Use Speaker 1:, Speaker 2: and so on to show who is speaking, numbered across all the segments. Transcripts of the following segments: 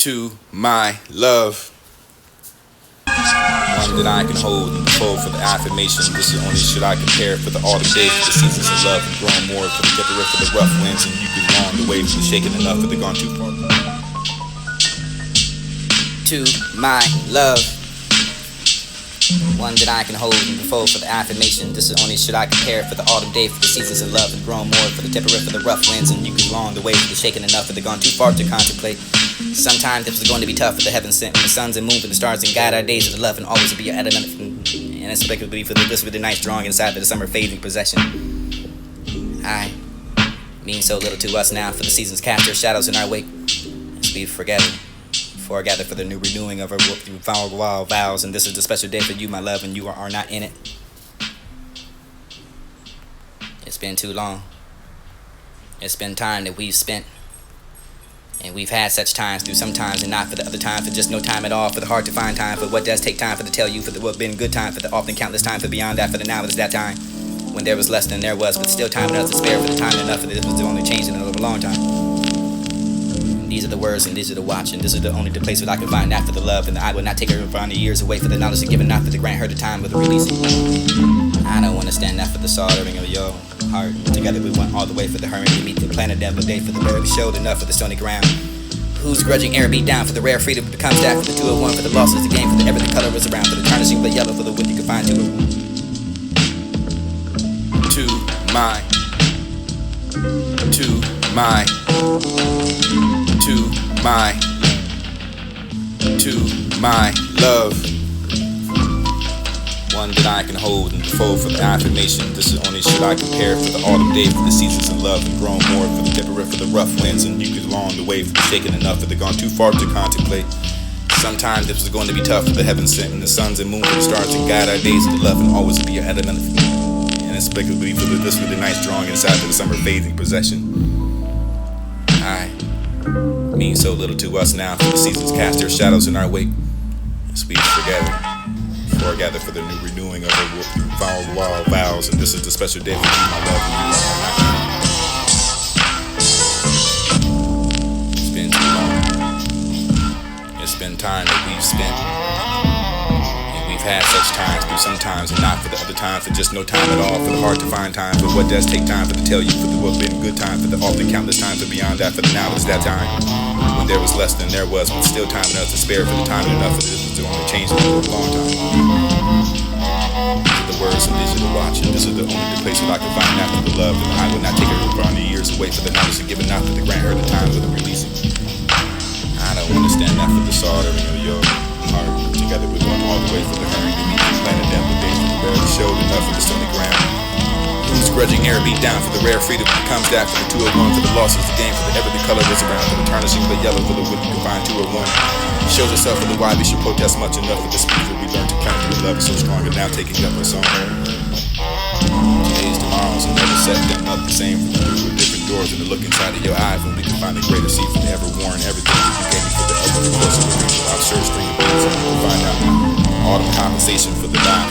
Speaker 1: to my love. One that I can hold and fold for the affirmation. This is only should I compare for the autumn days, for the seasons of love and growing more, for the temperate, for the rough winds, and you can long the way for the shaking enough for the gone too far.
Speaker 2: To my love, one that I can hold and fold for the affirmation. This is only should I compare for the autumn day, for the seasons of love and growing more, for the temperate, for the rough winds, and you can long the way for the shaking enough for the gone too far to contemplate. Sometimes this was going to be tough for the heavens sent, when the suns and moons and the stars and guide our days of the love and always will be your adamant and inexplicably for this with the night strong inside for the summer fading possession. I mean so little to us now, for the seasons cast their shadows in our wake as we foregather for the new renewing of our wild vows, and this is the special day for you, my love, and you are not in it. It's been too long. It's been time that we've spent. And we've had such times through some times and not for the other times, for just no time at all, for the hard to find time, for what does take time for to tell you, for the what been good time, for the often countless time, for beyond that, for the now is that time when there was less than there was, but still time enough to spare, for the time enough for this was the only change in a long time. And these are the words and these are the watch, and this is the only place where I can find that for the love, and I will not take her from the years away, for the knowledge of giving not for the grant her the time with the releasing. I don't want to stand that for the soldering of your heart. Together we went all the way for the hermit to meet the planet every day, for the barely showed enough for the stony ground. Whose grudging air beat down for the rare freedom becomes that, for the 201 for the loss is the game, for the everything color is around, for the tarnishing the yellow for the wood you can find 201.
Speaker 1: To my love. One that I can hold and fold for the affirmation. This is only should I compare for the autumn day, for the seasons of love and growing more, for the temperate, for the rough winds, and you can long the way for the shaking enough for the gone too far to contemplate. Sometimes this was going to be tough for the heavens sent, and the suns and moons and the stars and guide our days to love and always be your adamant and inexplicably for this with the night strong inside for the summer fading possession. I mean so little to us now, for the seasons cast their shadows in our wake as we foregather for the new renewing of our wild vows, and this is the special day for you, my love, and you are not in it. It's been too long. It's been time that we've spent, and we've had such times through some times and not for the other times, for just no time at all, for the hard to find time, for what does take time for to tell you, for the what been good time, for the often countless times, for beyond that, for the now is that time when there was less than there was, but still time enough to spare, for the time enough for this was the only change in a long time. These are the words and these are the watch, and this is the only place where I can find out for the love, and I will not take her from the years away, for the knowledge of giving out for the grant her the time for the releasing. I don't understand that for the soldering of your heart. Together we went all the way for the hurry to meet the planet down the days for the barely showed enough for the stony ground. Whose grudging air beat down for the rare freedom becomes that, for the 201 for the loss is the game, for the everything color is around, for the tarnishing the yellow for the wood you can find 201. Shows herself for the why we should protest much enough for the speech that we learned to count through love is so strong and now taking up her song. Today's tomorrows and never set them up the same, for through different doors and the look inside of your eyes when we can find a greater seat for the ever worn everything that you gave me for the other course of the reach of our sure string of beans, and we can find out autumn compensation for the die.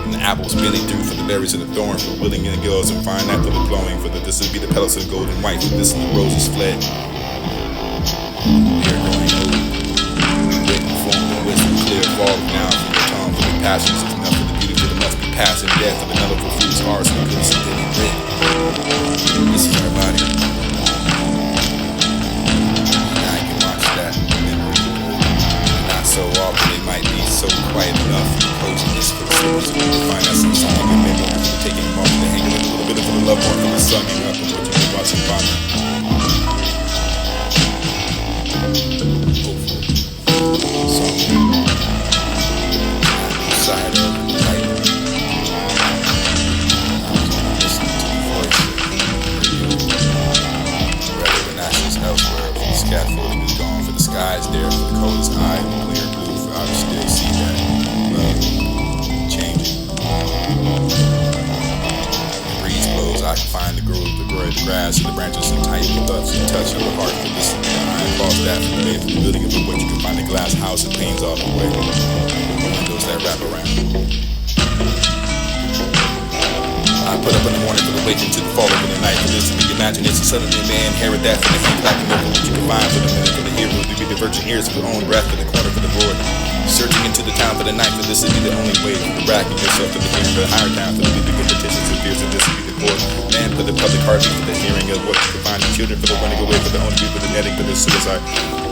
Speaker 1: And the apples bending through for the berries and the thorns, for willing and the girls, and find that for the glowing, for the this will be the petals of the golden white, for this and the roses fled. We are growing old, written form and wisdom clear, falling now from the tongue, for the passions is enough for the beauty that must be passing death, for the none of the fruits ours, and the something in red. This is our body. And I can watch that memory. Not so often it might be so quiet enough. Closing this for the slippers, we can find out some something in memory for taking them off the hanging, a little bit of the love one for the sucking up and what you can watch and find. Side of the light. Listening to the voice. Rather than ashes elsewhere, for the scaffolding is gone, for the sky is there, for the coldest eye, and the clear blue, for I will still see that love changing. The breeze blows, I can find the growth, the grass, and the branches and tight love, and touch of the heart, for this I cause that for the made for the building of the wood, you can find the glass house and panes all the way. Windows that wrap around. I put up in the morning for the waking to the fall over the night, for this to be imagination, suddenly a man, hair of that, for the hand clapping over what you can find for the minute, for the hero to be the virgin ears for their own breath, for the corner for the board. Searching into the town for the night, for this would be the only way. For the racking yourself to the hearing for the higher town, for the legal petitions and fears, and this would be the court. Man, for the public heartbeat, for the hearing of what you can find. The children for the running away, for the only view, for the netting, for the suicide.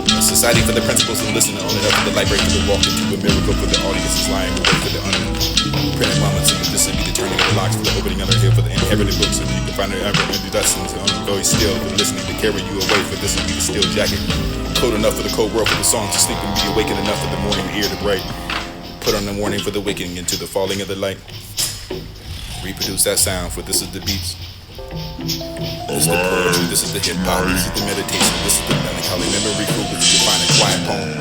Speaker 1: A society for the principles and listening, only up for the library, for the walk into a miracle, for the audience is lying away, for the unprinted moments, and this would be the turning of the locks, for the opening of the hill, for the inherited books, so that you can find the ever-empty lessons, only very still, for listening to carry you away, for this would be the steel jacket. Cold enough for the cold world, for the songs to sleep and be awakened enough for the morning ear to bright. Put on the warning for the waking into the falling of the light. Reproduce that sound, for this is the beats. This is the poetry, this is the hip hop, this is the meditation, this is the melancholy memory group, this is to find a quiet poem.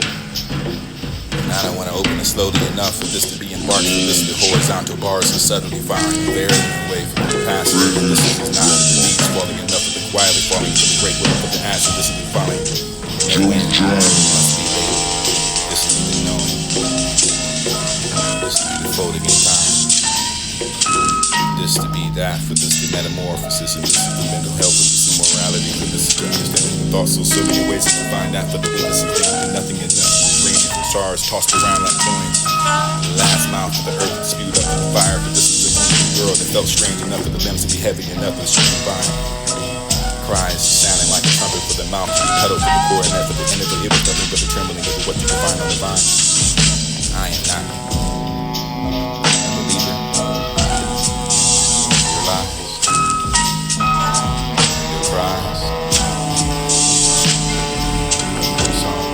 Speaker 1: And I don't want to open it slowly enough for this to be embarked, for this is the horizontal bars and suddenly firing there and away from the past. And this is not the beats falling enough for the quietly falling for the great will for the ash, and this is the falling. And when must be later, this is the knowing. This to be the folding in time. This to be that, for this the metamorphosis, and this is the mental health, and this is morality, for this is the understanding of thoughts. So many ways to find that, for the witness of things and nothing enough. Rings and stars tossed around like coins. The last mile for the earth that spewed up in the fire, for this is the wounded girl that felt strange enough for the limbs to be heavy enough and she could find. Cries sounding like a trumpet for the mouth, for the pedal for the core, and that for the end of it, it was nothing but the trembling of what you can find on the vine. I am not a believer. Your lies, your cries, your songs.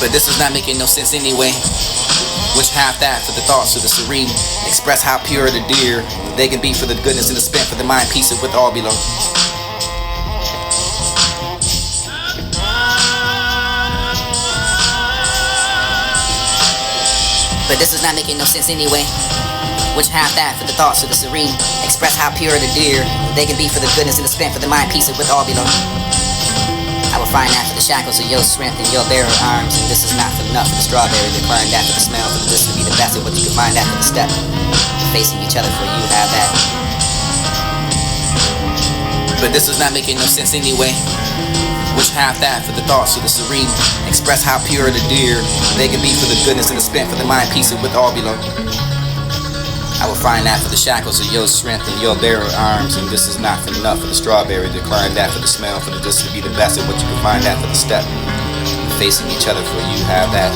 Speaker 2: But this is not making no sense anyway. Which half that for the thoughts of the serene? Express how pure the deer they can be, for the goodness and the spent, for the mind peace with all below. But this is not making no sense anyway. Which half that for the thoughts of the serene? Express how pure the deer they can be, for the goodness and the spent, for the mind peace with all below. I will find that for the shackles of your strength and your barren arms, and this is not for enough for the strawberry, declaring that for the smell, for this to be the best of what you can find that for the step. Facing each other for you have that. But this is not making no sense anyway. Which half that for the thoughts of the serene? Express how pure the deer they can be, for the goodness and the spent, for the mind peace with all below. I will find that for the shackles of your strength and your barren arms, and this is not for enough for the strawberry, declaring that for the smell, for this to be the best of what you can find that for the step. Facing each other for you have that.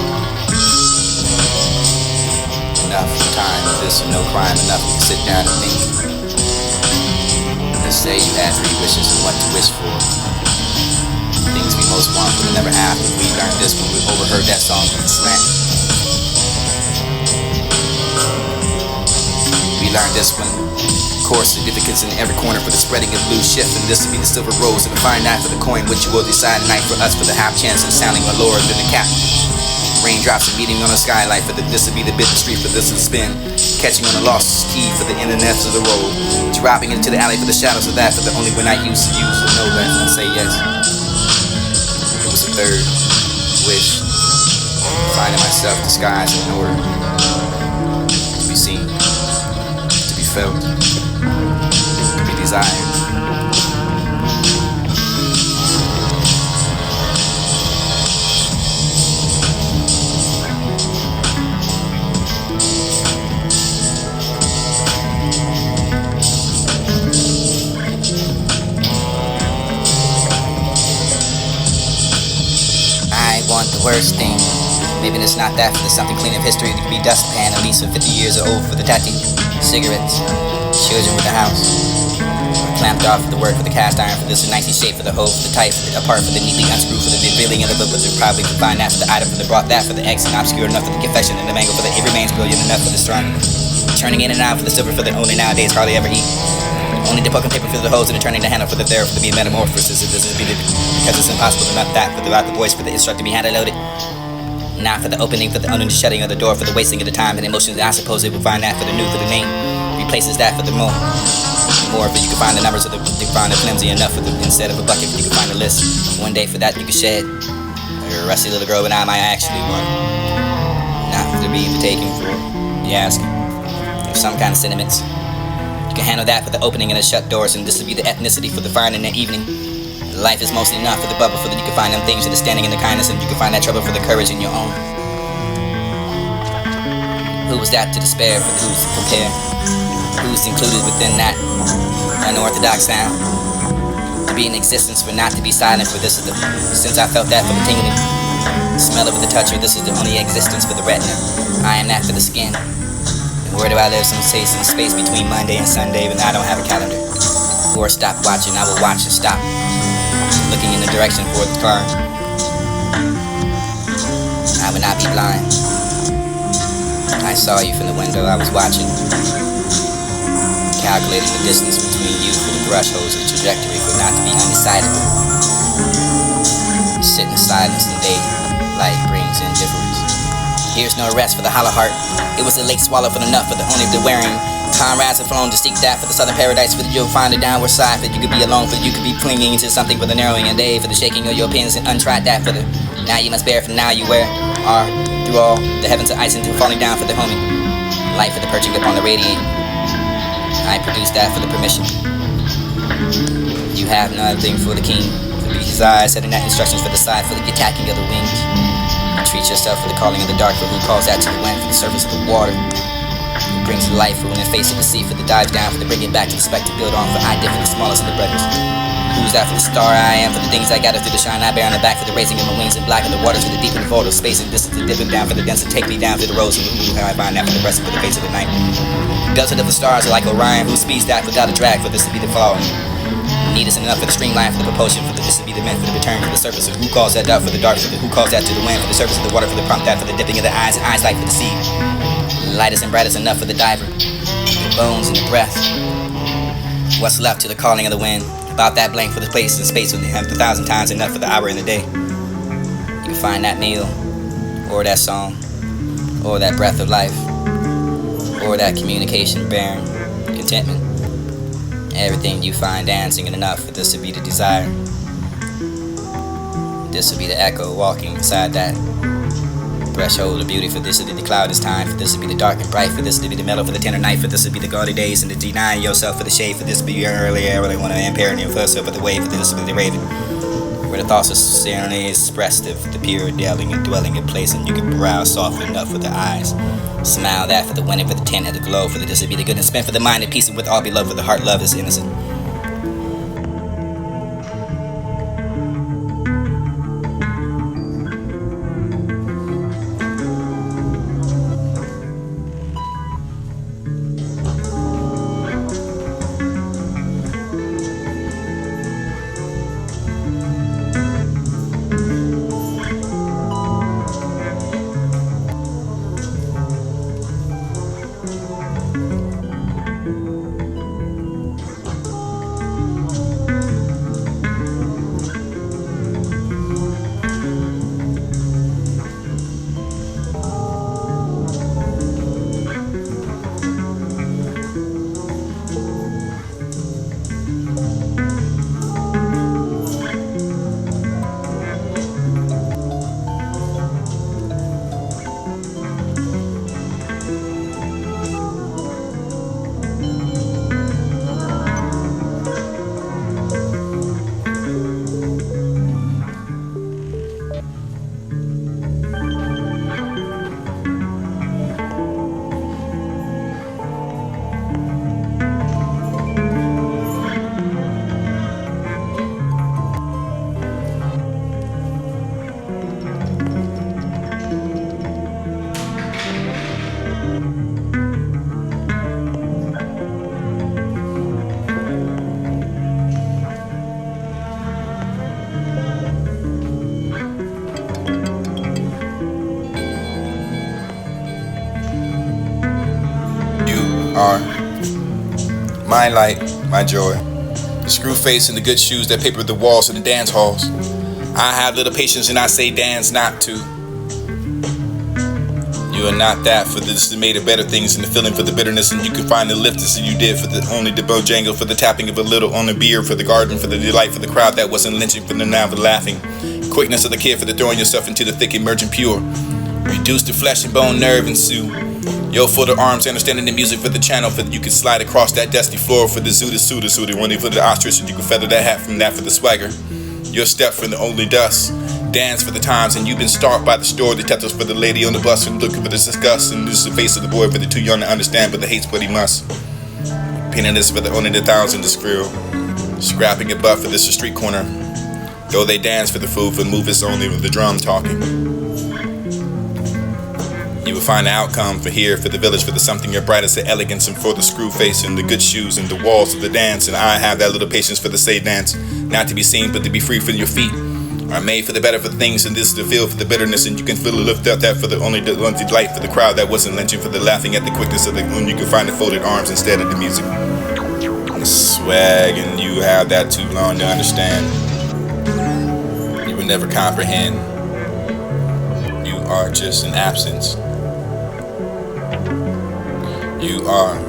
Speaker 2: Enough time for this, no crime enough to sit down and think. And say you had 3 wishes and what to wish for. Things we most want but never have. We learned this when we overheard that song from the slant. We learned this one. Core significance in every corner for the spreading of blue shift, and this to be the silver rose and the fine knife for the coin, which you will decide tonight for us for the half chance and sounding a lower than the cap. Raindrops and meeting on a skylight for the this to be the bit street for this to spin. Catching on a lost key for the internets of the road. Dropping into the alley for the shadows of that, for the only one I used to use to know that and say yes. It was the third wish. Finding myself disguised in order to be seen, to be felt, to be desired. I want the worst thing. Maybe it's not that, for the something clean of history to be dustpan, at least for 50 years old for the tattoo, cigarettes, children with the house, clamped off for the work for the cast iron, for this a nicely shaped for the hoe, for the tight, for the apart, for the neatly unscrewed, for the revealing of the book, but you probably can find that for the item, for the brought that, for the X and obscure enough for the confession and the mango, for the it remains brilliant enough for the strong. Turning in and out for the silver, for the only nowadays hardly ever eat. Only the poking paper for the hose and the turning the handle for the there, for the be metamorphosis, it doesn't be the, because it's impossible enough that, for the out the voice, for the instruct to be handed loaded. Not for the opening, for the shutting of the door, for the wasting of the time and emotions. I suppose it will find that for the new, for the name. Replaces that for the more. More, for you can find the numbers of the, you can find the flimsy enough for the, instead of a bucket, you can find a list. One day for that you can shed. A rusty little girl, and I might actually want. Not to be taken for the asking. Of some kind of sentiments. You can handle that for the opening and the shut doors, and this will be the ethnicity for the fire in the evening. Life is mostly enough for the bubble, for that you can find them things that are standing in the kindness, and you can find that trouble for the courage in your own. Who was that to despair, for the who's to compare? Who's included within that unorthodox sound? To be in existence, for not to be silent, for this is the, since I felt that for the tingling, smell of the toucher, this is the only existence for the retina. I am that for the skin. And where do I live? Some say some space between Monday and Sunday, but I don't have a calendar. Or stop watching, I will watch and stop. Looking in the direction for the car. I would not be blind. I saw you from the window, I was watching. Calculating the distance between you for the brush holes of the trajectory for not to be undecided. Sit in silence and daylight brings indifference. Here's no rest for the hollow heart. It was a late swallow for the nut, for the only the wearing. Comrades have flown to seek that for the southern paradise, for that you'll find a downward side, for that you could be alone, for that you could be clinging to something for the narrowing and day, for the shaking of your pins and untried that for the now you must bear, for now you wear are through all the heavens of ice until falling down for the homing. Light for the perching upon the radiant. I produce that for the permission. You have nothing for the king, for these eyes setting that instructions for the side, for the attacking of the wings. Treat yourself for the calling of the dark, for who calls out to the wind, for the surface of the water. Who brings life, for when in face of the sea, for the dives down, for the bring it back to the speck to build on, for I differ the smallest of the brothers. Who's that for the star I am, for the things I gather through the shine I bear on the back, for the raising of my wings and black of the waters, for the deep and the void of space and distance, the dipping down for the dense to take me down through the roads, and who I find that for the rest for the face of the night. Desert of the stars are like Orion, who speeds that without a drag, for this to be the fall. Need us enough for the streamline, for the propulsion, for the this to be the men, for the return, for the surface of who calls that dark, for the dark, for the who calls that to the wind, for the surface of the water, for the prompt that, for the dipping of the eyes, and eyes light for the sea. Lightest and brightest enough for the diver, the bones and the breath. What's left to the calling of the wind? About that blank for the place and space with him 1,000 times enough for the hour in the day. You can find that meal, or that song, or that breath of life, or that communication bearing contentment. Everything you find dancing and enough for this to be the desire. This will be the echo walking inside that threshold of beauty, for this to be the cloudless time, for this to be the dark and bright, for this to be the metal for the tender night, for this to be the gaudy days and the denying yourself for the shade, for this to be your early air where they want to impair and first over the wave, for this to be the raven, where the thoughts are sincerely expressed of the pure dwelling and dwelling in place, and you can browse soft enough with the eyes. Smile that for the winning, for the tent at the glow, for the this to be the good and spent for the mind at peace and with all beloved, for the heart love is innocent.
Speaker 1: are my light, my joy. The screw face and the good shoes that paper the walls of the dance halls. I have little patience and I say dance not to. You are not that, for this is made of better things and the feeling for the bitterness, and you can find the liftness that you did for the only the bojangle, for the tapping of a little on the beer, for the garden, for the delight, for the crowd that wasn't lynching, for the now the laughing. Quickness of the kid for the throwing yourself into the thick emerging pure. Reduce the flesh and bone nerve and sue. Yo, for the arms, understanding the music for the channel, for you can slide across that dusty floor for the zoo, the running for the ostrich, and you can feather that hat from that for the swagger. Your step for the only dust. Dance for the times, and you've been starved by the store. The tetras for the lady on the bus, and looking for the disgust. And this is the face of the boy for the too young to understand, but the hates what he must. Penniless for the only the thousand to skrill. Scrapping a butt for this a street corner. Though they dance for the food, for the move is only with the drum talking. You will find the outcome for here, for the village, for the something your brightest, the elegance, and for the screw face and the good shoes and the walls of the dance. And I have that little patience for the say dance, not to be seen, but to be free for your feet. Are made for the better for things, and this is the feel for the bitterness, and you can feel the lift up that for the only delight for the crowd that wasn't lynching, for the laughing at the quickness of the when you can find the folded arms instead of the music. The swag, and you have that too long to understand. You will never comprehend. You are just an absence. You are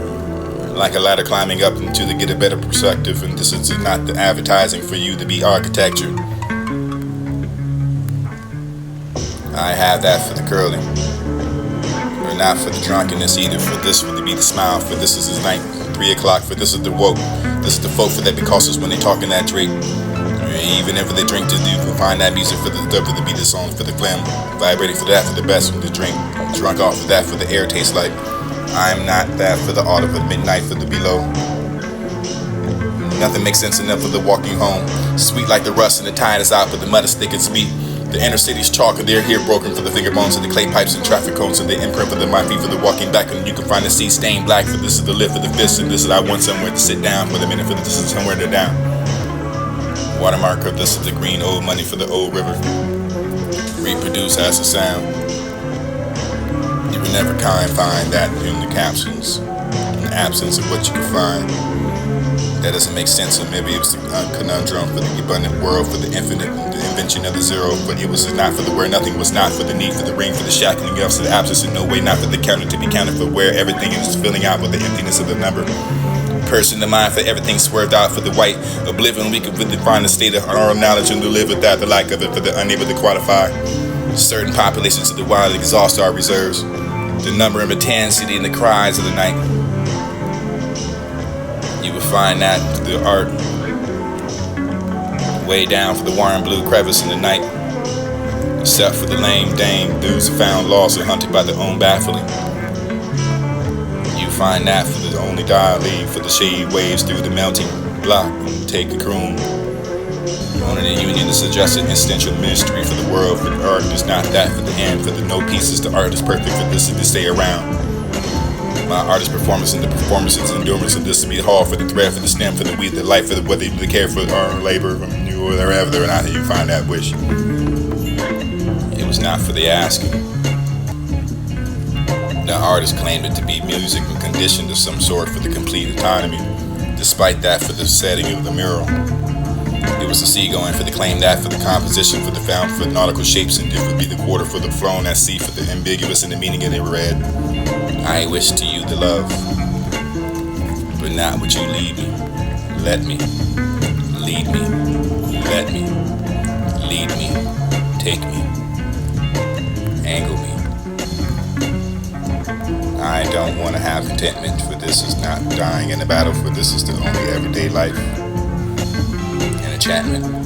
Speaker 1: like a ladder climbing up into to get a better perspective, and this is not the advertising for you to be architecture. I have that for the curling, or not for the drunkenness either, for this would be the smile, for this is his night, 3 o'clock, for this is the woke, this is the folk for that be cautious when they talking that drink, even if they drink to do, for find that music for the beat the song, for the glam, vibrating for that, for the best, for the drink, drunk off for that, for the air tastes like, I'm not that for the autumn, for the midnight, for the below. Nothing makes sense enough for the walking home, sweet like the rust and the tide is out, but the mud is thick and sweet. The inner city's chalk, and they're here broken for the finger bones and the clay pipes and traffic cones, and the imprint for the my feet for the walking back, and you can find the sea stained black, for this is the lift for the fist, and this is I want somewhere to sit down for the minute, for this is somewhere to down. Watermark of this is the green old money for the old river. Reproduce as a sound. You will never find that in the captions, in the absence of what you can find. That doesn't make sense, or maybe it was the conundrum for the abundant world, for the infinite, the invention of the zero, but it was not for the where nothing was not, for the need, for the ring, for the shackling of the absence in no way, not for the counter to be counted, for where everything is filling out with the emptiness of the number. Person, the mind, for everything swerved out, for the white oblivion, we could define the state of our knowledge and to live without the like of it, for the unable to quantify. Certain populations of the wild exhaust our reserves, the number and intensity and the cries of the night. You will find that the art way down for the warm blue crevice in the night, except for the lame dame dudes found lost and hunted by their own baffling. You find that for the only dialing for the shade waves through the melting block and take a croon. Only the union is suggested existential mystery for the world, for the art is not that for the end, for the no pieces, the art is perfect for this is to stay around. My artist performance and the performance's endurance of this to be the hall for the thread, for the stem, for the weed, the life, for the whether you care for our labor from you or wherever or not you find that wish. It was not for the asking. The artist claimed it to be music and conditioned of some sort for the complete autonomy. Despite that, for the setting of the mural, it was the sea going for the claim that for the composition for the found for nautical shapes, and it would be the quarter for the flown at sea for the ambiguous and the meaning of the read. I wish to you the love, but not would you lead me. Let me, lead me, let me, lead me, take me, angle me. I don't want to have contentment, for this is not dying in a battle, for this is the only everyday life and enchantment.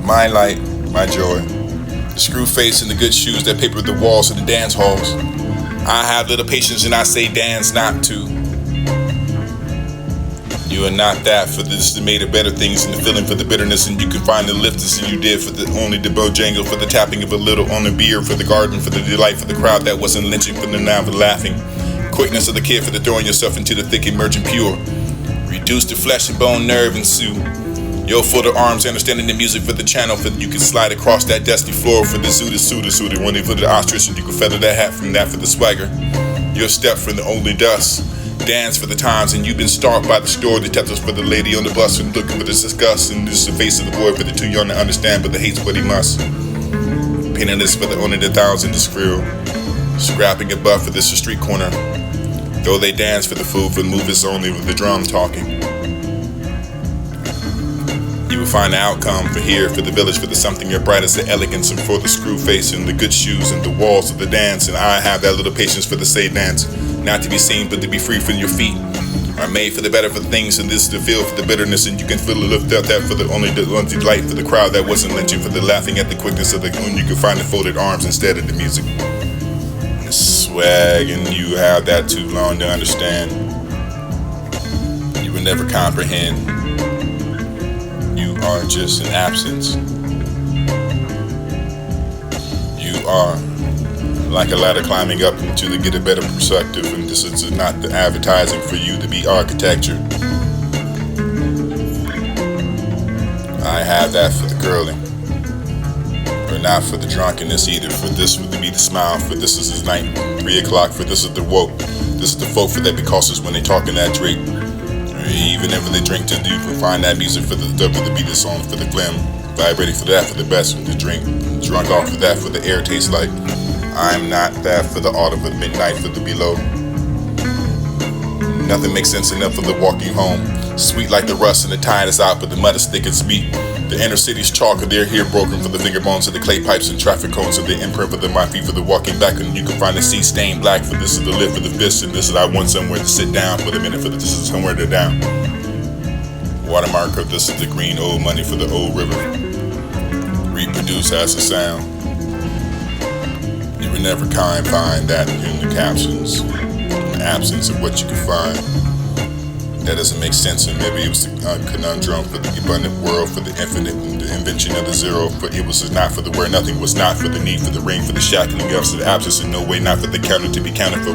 Speaker 1: My light, my joy. The screw face and the good shoes that paper the walls of the dance halls. I have little patience and I say dance not to. You are not that, for this is made of better things and the feeling for the bitterness, and you can find the liftness and you did for the only the bojangle, for the tapping of a little on the beer, for the garden, for the delight, for the crowd that wasn't lynching, for the now the laughing. Quickness of the kid for the throwing yourself into the thick emerging pure. Reduce the flesh and bone nerve and sue. Yo, for the arms, understanding the music for the channel, for you can slide across that dusty floor for the suitor, running for the ostrich, and you can feather that hat from that for the swagger. Your step from the only dust. Dance for the times, and you've been stalked by the store detectives for the lady on the bus and looking for this disgust, and this is the face of the boy for the too young to understand, but the hate's what he must. Penniless for the only the thousand to skrill. Scrapping a butt for this a street corner. Though they dance for the food, for the move is only with the drum talking. You will find the outcome for here, for the village, for the something your bright as the elegance, and for the screw face and the good shoes and the walls of the dance, and I have that little patience for the say dance. Not to be seen, but to be free from your feet. Are made for the better for things, and this is the feel for the bitterness, and you can feel the lift up that for the only delight for the crowd that wasn't lynching, for the laughing at the quickness of the when you can find the folded arms instead of the music. The swag, and you have that too long to understand. You will never comprehend. You are just an absence. You are like a ladder climbing up to get a better perspective, and this is not the advertising for you to be architecture. I have that for the curling, or not for the drunkenness either, for this would be the smile, for this is his night, 3 o'clock, for this is the woke, this is the folk for that because it's when they talking that drink, even if they drink to you can find that music for the beat the song for the glim, vibrating for that for the best from the drink, drunk off for that for the air tastes like. I'm not that for the autumn, for the midnight, for the below. Nothing makes sense enough for the walking home. Sweet like the rust and the tide is out, but the mud is thick as meat. The inner city's chalk of their hair broken for the finger bones of the clay pipes and traffic cones of the imprint for the my feet for the walking back, and you can find the sea stained black for this is the live for the fist, and this is I want somewhere to sit down for the minute for the this is somewhere to down. Watermark of this is the green old money for the old river. Reproduce as a sound. You will never find that in the captions, in the absence of what you can find. That doesn't make sense, and maybe it was the conundrum for the abundant world, for the infinite, and the invention of the zero, for it was not for the where nothing was not, for the need, for the rain, for the shackling of the absence in no way, not for the counter to be counted for